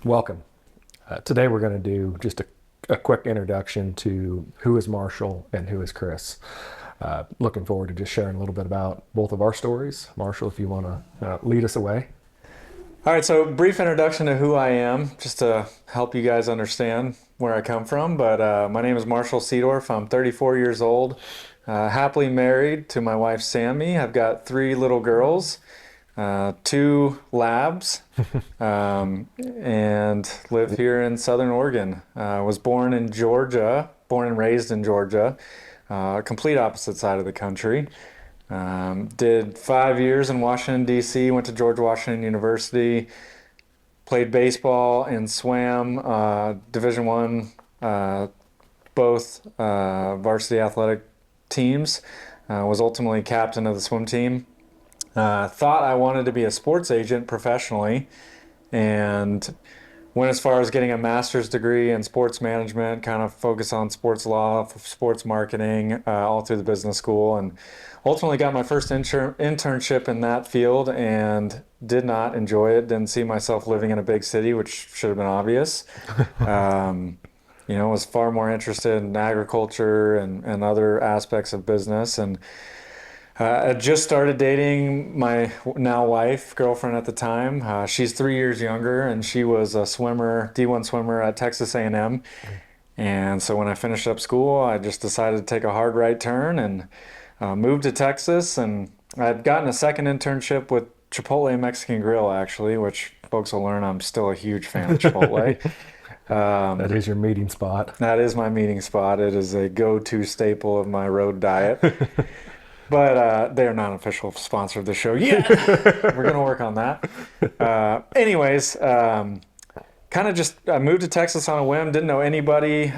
Welcome. Today we're going to do just a quick introduction to who is Marshall and who is Chris. Looking forward to just sharing a little bit about both of our stories. Marshall, if you want to lead us away. All right, so brief introduction to who I am, just to help you guys understand where I come from. But my name is Marshall Seedorf. I'm 34 years old, happily married to my wife Sammy. I've got three little girls, two labs, and live here in Southern Oregon. Was born in Georgia, born and raised in Georgia, complete opposite side of the country. Did 5 years in Washington, D.C., went to George Washington University, played baseball and swam Division One, both varsity athletic teams. Was ultimately captain of the swim team. Thought I wanted to be a sports agent professionally and went as far as getting a master's degree in sports management, kind of focus on sports law, sports marketing, all through the business school, and ultimately got my first internship in that field and did not enjoy it. Didn't see myself living in a big city, which should have been obvious. Was far more interested in agriculture and other aspects of business. And I just started dating my now wife, girlfriend at the time. She's 3 years younger, and she was a swimmer, D1 swimmer at Texas A&M. And so when I finished up school, I just decided to take a hard right turn and moved to Texas. And I'd gotten a second internship with Chipotle Mexican Grill, actually, which folks will learn I'm still a huge fan of Chipotle. That is your meeting spot. That is my meeting spot. It is a go-to staple of my road diet. But they're not an official sponsor of the show yet. We're going to work on that. Kind of just I moved to Texas on a whim. Didn't know anybody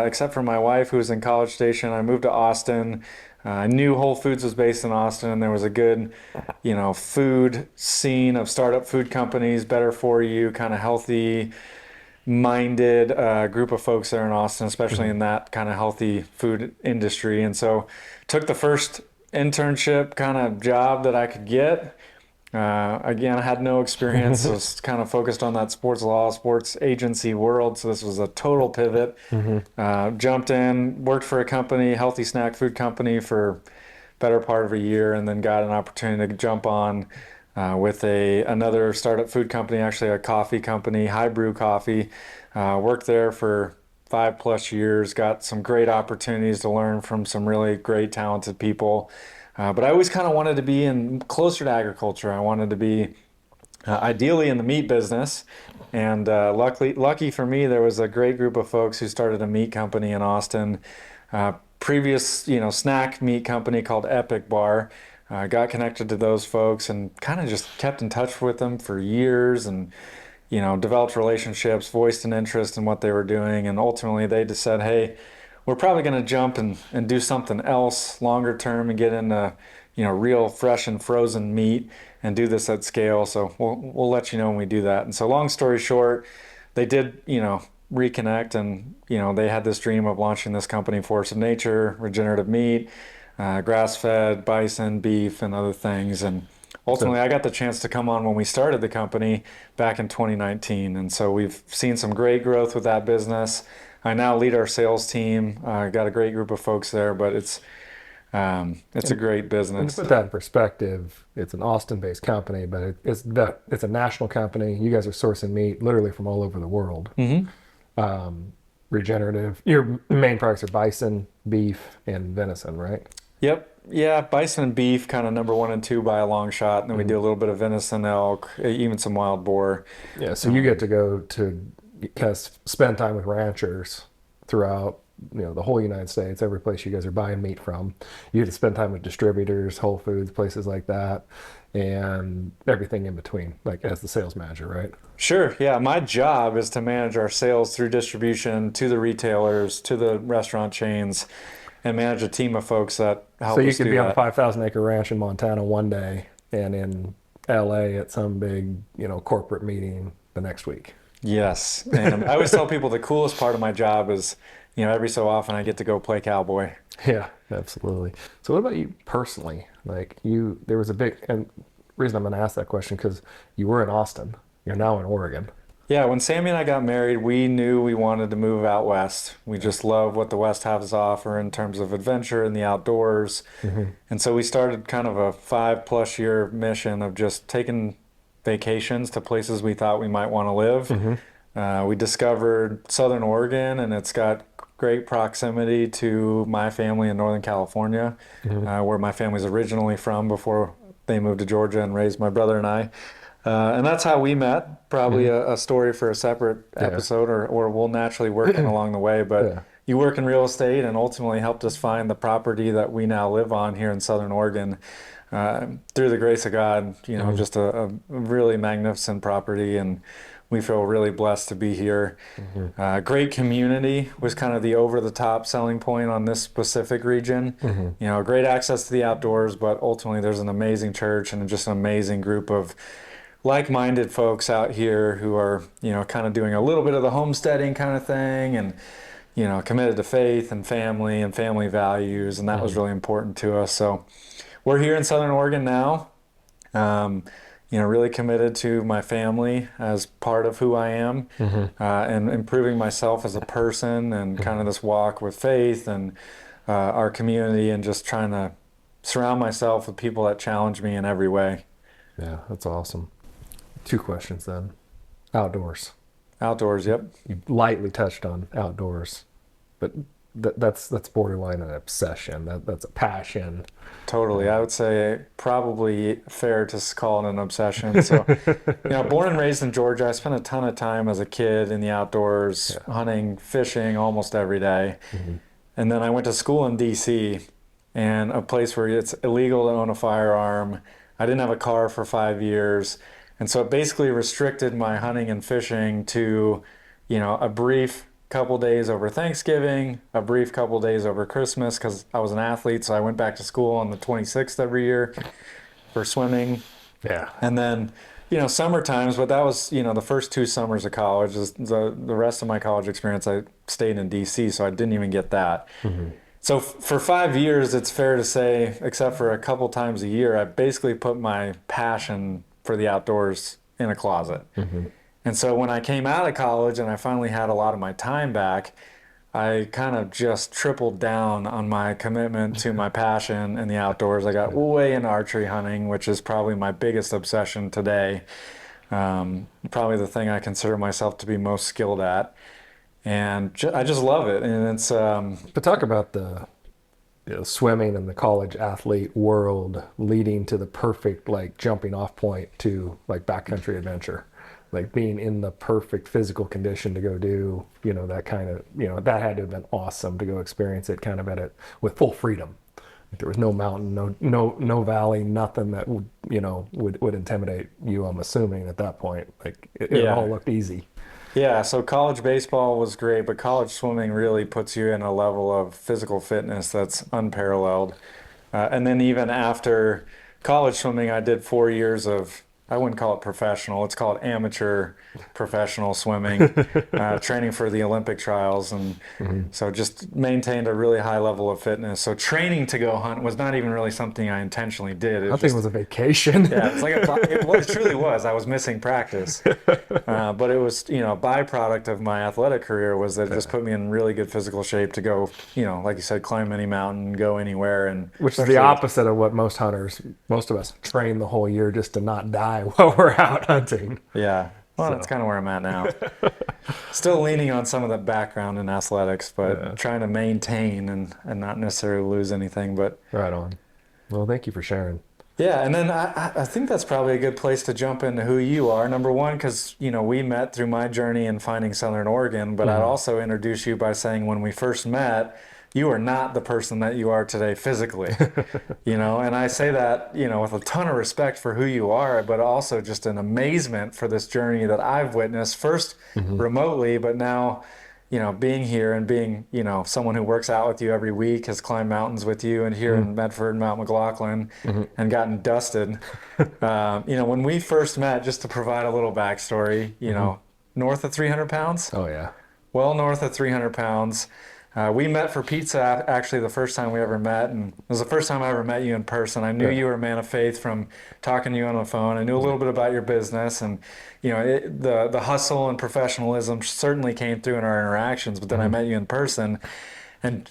except for my wife, who was in College Station. I moved to Austin. I knew Whole Foods was based in Austin, and there was a good, food scene of startup food companies, better for you, kind of healthy minded group of folks there in Austin, especially in that kind of healthy food industry. And so took the first internship kind of job that I could get. Again, I had no experience, so was kind of focused on that sports law, sports agency world. So this was a total pivot. Jumped in, worked for a company, healthy snack food company for better part of a year, and then got an opportunity to jump on with another startup food company, actually a coffee company, High Brew Coffee. Worked there for 5+ years, got some great opportunities to learn from some really great, talented people. But I always kind of wanted to be closer to agriculture. I wanted to be ideally in the meat business. And lucky for me, there was a great group of folks who started a meat company in Austin. Previous, snack meat company called Epic Bar. Got connected to those folks and kind of just kept in touch with them for years and developed relationships, voiced an interest in what they were doing, and ultimately they just said, hey, we're probably going to jump and do something else longer term and get into, real fresh and frozen meat and do this at scale. So we'll let you know when we do that. And so long story short, they did, reconnect and, they had this dream of launching this company, Force of Nature, regenerative meat, grass-fed, bison, beef, and other things. And ultimately, I got the chance to come on when we started the company back in 2019. And so we've seen some great growth with that business. I now lead our sales team. Got a great group of folks there, but it's a great And business. to put that in perspective, it's an Austin-based company, but it's a national company. You guys are sourcing meat literally from all over the world. Regenerative. Your main products are bison, beef, and venison, right? Yep. Yeah, bison and beef, kind of number one and two by a long shot. And then we do a little bit of venison, elk, even some wild boar. Yeah, so you get to go to kind of spend time with ranchers throughout the whole United States, every place you guys are buying meat from. You get to spend time with distributors, Whole Foods, places like that, and everything in between, like as the sales manager, right? Sure. Yeah. My job is to manage our sales through distribution to the retailers, to the restaurant chains, and manage a team of folks that So help you us could do be on a that. 5,000-acre ranch in Montana one day and in LA at some big, corporate meeting the next week. Yes. And I always tell people the coolest part of my job is, every so often I get to go play cowboy. Yeah, absolutely. So what about you personally? Like there was a big, and reason I'm going to ask that question because you were in Austin, you're now in Oregon. Yeah, when Sammy and I got married, we knew we wanted to move out west. We Yeah. just love what the West has to offer in terms of adventure and the outdoors. Hmm. And so we started kind of a 5+ year mission of just taking vacations to places we thought we might want to live. Hmm. We discovered Southern Oregon, and it's got great proximity to my family in Northern California, Hmm. where my family's originally from before they moved to Georgia and raised my brother and I. And that's how we met. Probably Hmm. a story for a separate Yeah. episode, or we'll naturally work in along the way. But Yeah. you work in real estate and ultimately helped us find the property that we now live on here in Southern Oregon. Through the grace of God, Hmm. just a really magnificent property, and we feel really blessed to be here. Hmm. Great community was kind of the over-the-top selling point on this specific region. Hmm. Great access to the outdoors, but ultimately there's an amazing church and just an amazing group of like-minded folks out here who are, kind of doing a little bit of the homesteading kind of thing and, committed to faith and family values. And that was Hmm. really important to us. So we're here in Southern Oregon now. Um, really committed to my family as part of who I am, Hmm. and improving myself as a person and kind of Hmm. this walk with faith and our community and just trying to surround myself with people that challenge me in every way. Yeah, that's awesome. Two questions then. Outdoors. Outdoors, yep. You lightly touched on outdoors, but that's borderline an obsession. That's a passion. Totally. I Uh, would say probably fair to call it an obsession. So, born and raised in Georgia, I spent a ton of time as a kid in the outdoors, yeah. hunting, fishing almost every day. Hmm. And then I went to school in DC, and a place where it's illegal to own a firearm. I didn't have a car for 5 years. And so it basically restricted my hunting and fishing to, a brief couple days over Thanksgiving, a brief couple days over Christmas, because I was an athlete. So I went back to school on the 26th every year for swimming. Yeah. And then, summer times, but that was, the first 2 summers of college. The rest of my college experience, I stayed in DC, so I didn't even get that. Hmm. So for 5 years, it's fair to say, except for a couple times a year, I basically put my passion for the outdoors in a closet. Hmm. And so when I came out of college and I finally had a lot of my time back, I kind of just tripled down on my commitment to my passion in the outdoors. I got Yeah. way into archery hunting, which is probably my biggest obsession today. Probably the thing I consider myself to be most skilled at. And I just love it. And it's, But talk about the swimming and the college athlete world leading to the perfect like jumping off point to like backcountry adventure, like being in the perfect physical condition to go do that kind of that had to have been awesome to go experience it kind of at it with full freedom. Like, there was no mountain, no valley, nothing that would intimidate you. I'm assuming at that point, like it all yeah. looked easy. Yeah, so college baseball was great, but college swimming really puts you in a level of physical fitness that's unparalleled. And then even after college swimming, I did 4 years of, I wouldn't call it professional, it's called amateur professional swimming, training for the Olympic trials. And Hmm. so just maintained a really high level of fitness. So training to go hunt was not even really something I intentionally did. It I was think it just, was a vacation. yeah, it's like it truly was. I was missing practice. But it was, a byproduct of my athletic career was that it just Yeah. put me in really good physical shape to go, like you said, climb any mountain, go anywhere, and Which is the especially, opposite of what most of us train the whole year just to not die while we're out hunting. yeah. Well, that's So, kind of where I'm at now. Still leaning on some of the background in athletics, but yeah, trying to maintain and not necessarily lose anything. But right on. Well, thank you for sharing. yeah, and then I think that's probably a good place to jump into who you are. Number one, because, we met through my journey in finding Southern Oregon, but I'd Hmm. also introduce you by saying when we first met, you are not the person that you are today physically, and I say that, with a ton of respect for who you are, but also just an amazement for this journey that I've witnessed, first Hmm. remotely, but now being here and being, someone who works out with you every week, has climbed mountains with you and here Hmm. in Medford, Mount McLaughlin, Hmm. and gotten dusted. When we first met, just to provide a little backstory, Hmm. north of 300 pounds, Oh yeah. well north of 300 pounds. We met for pizza actually the first time we ever met, and it was the first time I ever met you in person. I knew Yeah. you were a man of faith from talking to you on the phone. I knew a little bit about your business, and the hustle and professionalism certainly came through in our interactions. But then I Mhm. met you in person, and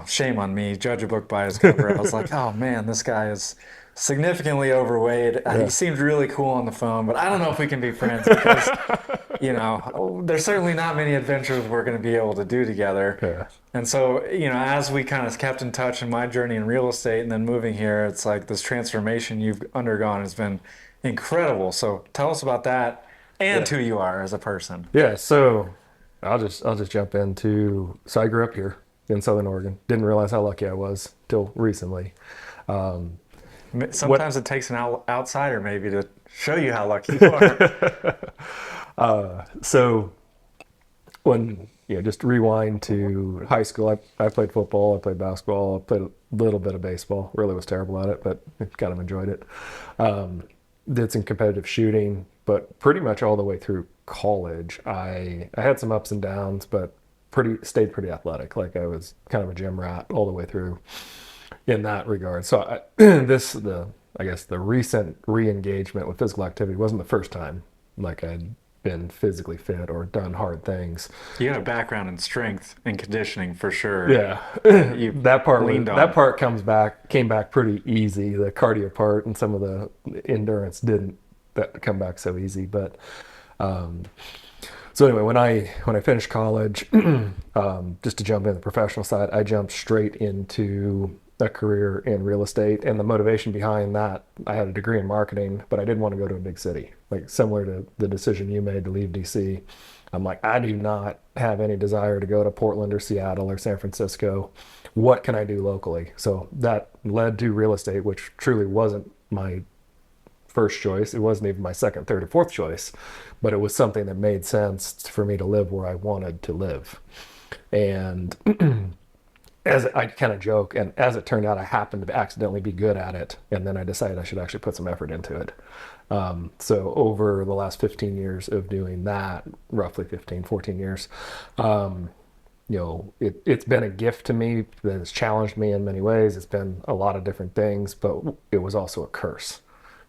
shame on me, judge a book by its cover. I was like, oh man, this guy is significantly overweight. He Yeah. seemed really cool on the phone, but I don't know if we can be friends because there's certainly not many adventures we're going to be able to do together. Yeah. And so, as we kind of kept in touch in my journey in real estate and then moving here, it's like this transformation you've undergone has been incredible. So tell us about that and Yeah. who you are as a person. Yeah. So I'll just jump into. So I grew up here in Southern Oregon. Didn't realize how lucky I was till recently. Um, what Sometimes it takes an outsider maybe to show you how lucky you are. so when just rewind to high school, I played football, I played basketball, I played a little bit of baseball. Really was terrible at it, but kind of enjoyed it. Um, did some competitive shooting, but pretty much all the way through college, I had some ups and downs, but stayed pretty athletic. Like I was kind of a gym rat all the way through in that regard. So I guess the recent re-engagement with physical activity wasn't the first time like I'd been physically fit or done hard things. You had a background in strength and conditioning for sure Yeah, that you leaned that on. part came back pretty easy. The cardio part and some of the endurance didn't that come back so easy. But um, so anyway, when I finished college, just to jump in the professional side, I jumped straight into a career in real estate. And the motivation behind that, I had a degree in marketing, but I didn't want to go to a big city. Like similar to the decision you made to leave DC, I'm like, I do not have any desire to go to Portland or Seattle or San Francisco. What can I do locally? So that led to real estate, which truly wasn't my first choice. It wasn't even my second, third, or fourth choice, but it was something that made sense for me to live where I wanted to live. And as I kind of joke, and as it turned out, I happened to accidentally be good at it. And then I decided I should actually put some effort into it. So over the last 15 years of doing that, roughly 15, 14 years, it's been a gift to me that has challenged me in many ways. It's been a lot of different things, but it was also a curse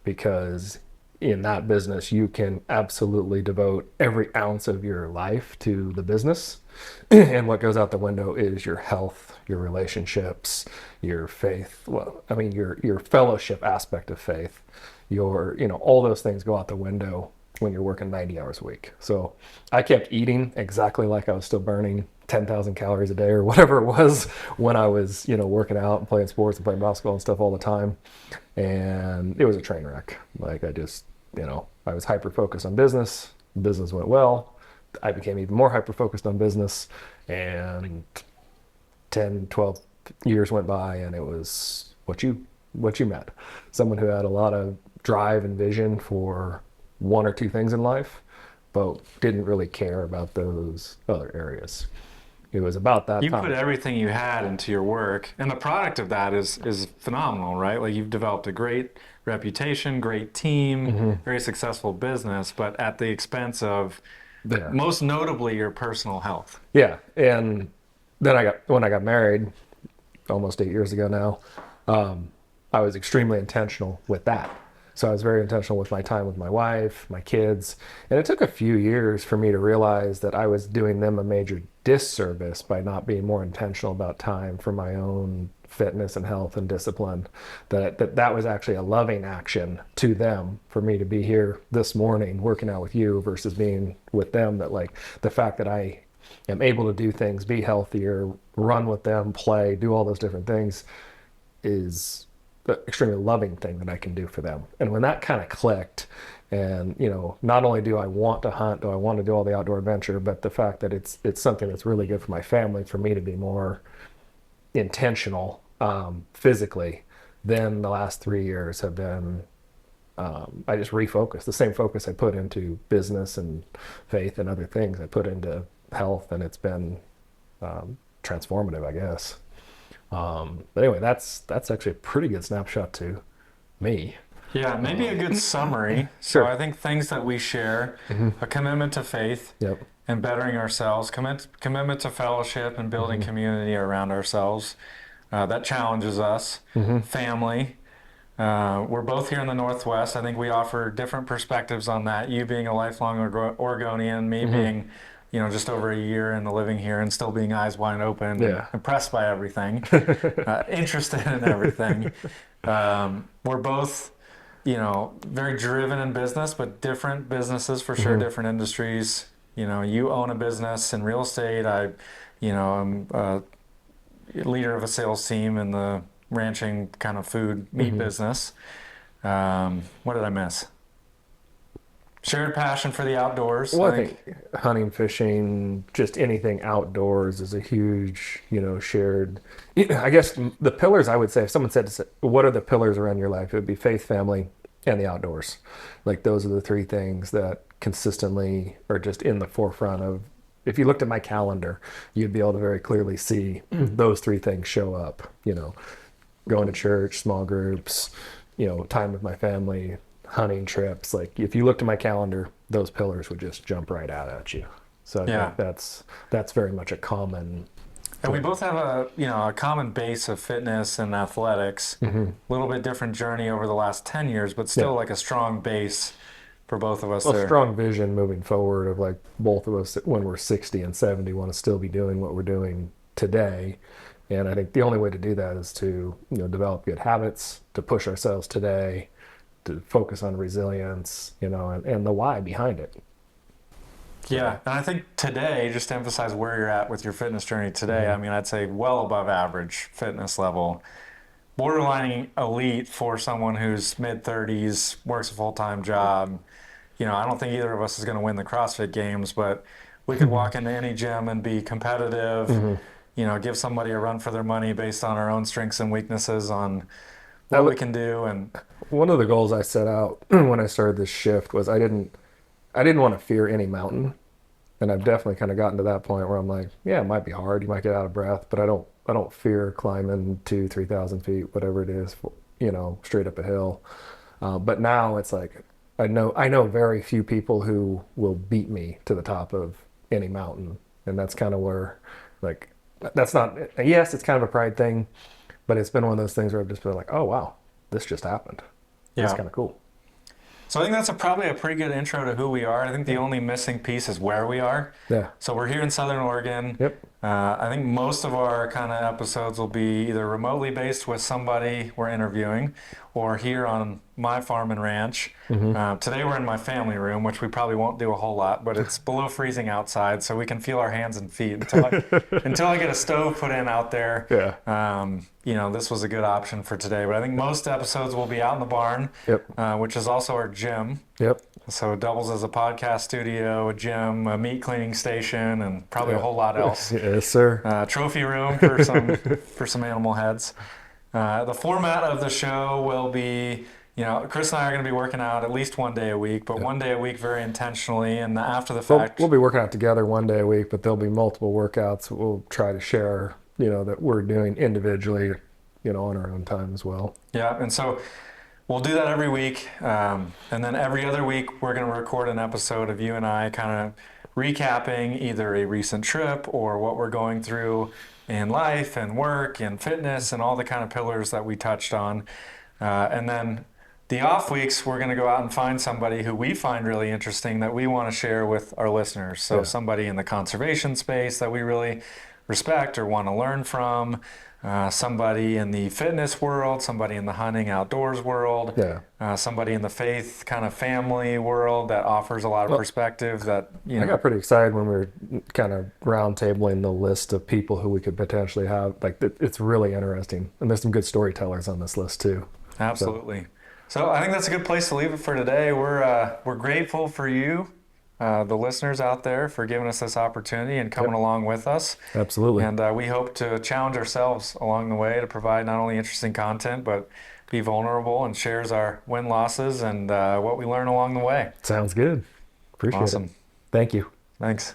because in that business, you can absolutely devote every ounce of your life to the business. And what goes out the window is your health, your relationships, your faith. Well, I mean, your fellowship aspect of faith, all those things go out the window when you're working 90 hours a week. So I kept eating exactly like I was still burning 10,000 calories a day or whatever it was when I was, working out and playing sports and playing basketball and stuff all the time. And it was a train wreck. Like I was hyper focused on business. Business went well. I became even more hyper focused on business, and 10, 12 years went by, and it was what you met. Someone who had a lot of drive and vision for one or two things in life, but didn't really care about those other areas. It was about that You put time. everything you had into your work, and the product of that is phenomenal, right? Like you've developed a great reputation, great team, Hmm. very successful business, but at the expense of Yeah. most notably your personal health. Yeah. And then when I got married almost 8 years ago now, I was extremely intentional with that. So I was very intentional with my time with my wife, my kids. And it took a few years for me to realize that I was doing them a major disservice by not being more intentional about time for my own fitness and health and discipline. That was actually a loving action to them for me to be here this morning working out with you versus being with them. That like the fact that I am able to do things, be healthier, run with them, play, do all those different things is an extremely loving thing that I can do for them. And when that kind of clicked, and not only do I want to hunt, do I want to do all the outdoor adventure, but the fact that it's something that's really good for my family, for me to be more intentional physically, then the last 3 years have been I just refocused the same focus I put into business and faith and other things I put into health, and it's been transformative, I guess. But anyway, that's actually a pretty good snapshot to me. Yeah, maybe a good summary. So Sure. I think things that we share, a commitment to faith Yep. and bettering ourselves, commitment to fellowship and building Hmm. community around ourselves. That challenges us. Hmm. Family. We're both here in the Northwest. I think we offer different perspectives on that. You being a lifelong Oregonian, me Hmm. being, just over a year and living here and still being eyes wide open and Yeah. impressed by everything, interested in everything. We're both, very driven in business, but different businesses for sure, Hmm. different industries. You own a business in real estate. I'm a leader of a sales team in the ranching kind of food meat Hmm. business. What did I miss? Shared passion for the outdoors. Well, I I think think, hunting, fishing, just anything outdoors is a huge, shared. I guess the pillars, I would say, if someone said, what are the pillars around your life? It would be faith, family, and the outdoors. Like those are the three things that consistently are just in the forefront of. If you looked at my calendar, you'd be able to very clearly see those three things show up. Going to church, small groups, time with my family, hunting trips. Like if you looked at my calendar, those pillars would just jump right out at you. So I yeah. think that's very much a common And we thread. both have a common base of fitness and athletics. Hmm. A little bit different journey over the last 10 years, but Yeah. still like a strong base for both of us Well, there. strong vision moving forward of like both of us when we're 60 and 70 want to still be doing what we're doing today. And I think the only way to do that is to, develop good habits, to push ourselves today, to focus on resilience, and the why behind it. Yeah, So, and I think today, just to emphasize where you're at with your fitness journey today, mhm. I mean, I'd say well above average fitness level, borderline elite for someone who's mid 30s, works a full time job. I don't think either of us is going to win the CrossFit games, but we could walk into any gym and be competitive, Mhm. give somebody a run for their money based on our own strengths and weaknesses on I what we w- can do. And One of the goals I set out when I started this shift was I didn't want to fear any mountain, and I've definitely kind of gotten to that point where I'm like, yeah, it might be hard, you might get out of breath, but I don't fear climbing 2, 3,000 feet, whatever it is, straight up a hill. But now it's like I know very few people who will beat me to the top of any mountain, and that's kind of where, like, that's not. Yes, it's kind of a pride thing, but it's been one of those things where I've just been like, oh wow, this just happened. This is yeah, kind of cool. so I think that's probably a pretty good intro to who we are. I think the Yeah. only missing piece is where we are. Yeah. So we're here in Southern Oregon. Yep. I think most of our kind of episodes will be either remotely based with somebody we're interviewing or here on my farm and ranch. Hmm. Today we're in my family room, which we probably won't do a whole lot, but it's below freezing outside, so we can feel our hands and feet until I get a stove put in out there. Yeah. This was a good option for today. But I think most episodes will be out in the barn, Yep. which is also our gym. Yep. So it doubles as a podcast studio, a gym, a meat cleaning station, and probably a Yeah. whole lot else. Yes, sir. Trophy room for some animal heads. The format of the show will be, Chris and I are going to be working out at least one day a week, but Yep. one day a week very intentionally, and after the We'll fact, be working out together one day a week, but there'll be multiple workouts that we'll try to share, that we're doing individually, on our own time as well. yeah, and so we'll do that every week, and then every other week we're going to record an episode of you and I kind of recapping either a recent trip or what we're going through in life and work and fitness and all the kind of pillars that we touched on. And then the off weeks, we're going to go out and find somebody who we find really interesting that we want to share with our listeners. So Yeah. somebody in the conservation space that we really respect or want to learn from, somebody in the fitness world, somebody in the hunting outdoors world, Yeah. somebody in the faith kind of family world that offers a lot of Well, perspective that, I got pretty excited when we were kind of round tabling the list of people who we could potentially have. Like, it's really interesting. And there's some good storytellers on this list too. So, absolutely. So I think that's a good place to leave it for today. We're grateful for you, the listeners out there, for giving us this opportunity and coming yep, along with us. absolutely. And we hope to challenge ourselves along the way to provide not only interesting content, but be vulnerable and shares our win losses and what we learn along the way. Sounds good. Appreciate it. Awesome. Thank you. Thanks.